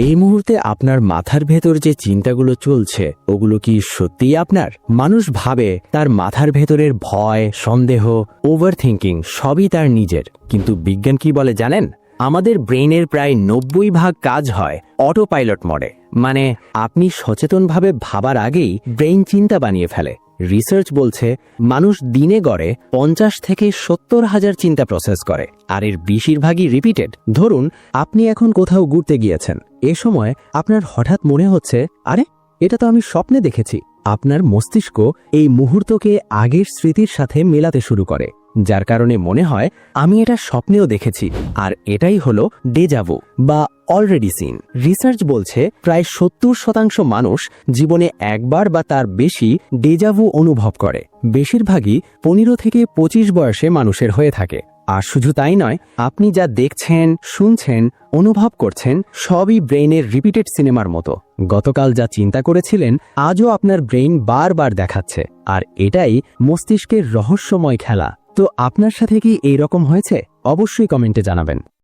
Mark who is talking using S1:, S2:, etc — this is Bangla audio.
S1: এই মুহূর্তে আপনার মাথার ভেতর যে চিন্তাগুলো চলছে ওগুলো কি সত্যিই আপনার? মানুষ ভাবে তার মাথার ভেতরের ভয়, সন্দেহ, ওভার থিঙ্কিং সবই তার নিজের, কিন্তু বিজ্ঞান কি বলে জানেন? আমাদের ব্রেইনের প্রায় 90% কাজ হয় অটো পাইলট মোডে। মানে আপনি সচেতনভাবে ভাবার আগেই ব্রেইন চিন্তা বানিয়ে ফেলে। রিসার্চ বলছে মানুষ দিনে গড়ে 50 থেকে 70,000 চিন্তা প্রসেস করে, আর এর বেশিরভাগই রিপিটেড। ধরুন আপনি এখন কোথাও ঘুরতে গিয়েছেন, এ সময় আপনার হঠাৎ মনে হচ্ছে, আরে এটা তো আমি স্বপ্নে দেখেছি। আপনার মস্তিষ্ক এই মুহূর্তকে আগের স্মৃতির সাথে মেলাতে শুরু করে, যার কারণে মনে হয় আমি এটা স্বপ্নেও দেখেছি। আর এটাই হলো ডেজাভু বা অলরেডি সিন। রিসার্চ বলছে প্রায় 70% মানুষ জীবনে একবার বা তার বেশি ডেজাভু অনুভব করে। বেশিরভাগই 15 থেকে 25 বয়সে মানুষের হয়ে থাকে। আর শুধু তাই নয়, আপনি যা দেখছেন, শুনছেন, অনুভব করছেন সবই ব্রেইনের রিপিটেড সিনেমার মতো। গতকাল যা চিন্তা করেছিলেন আজও আপনার ব্রেইন বারবার দেখাচ্ছে, আর এটাই মস্তিষ্কের রহস্যময় খেলা। তো আপনার সাথে কি এইরকম হয়েছে? অবশ্যই কমেন্টে জানাবেন।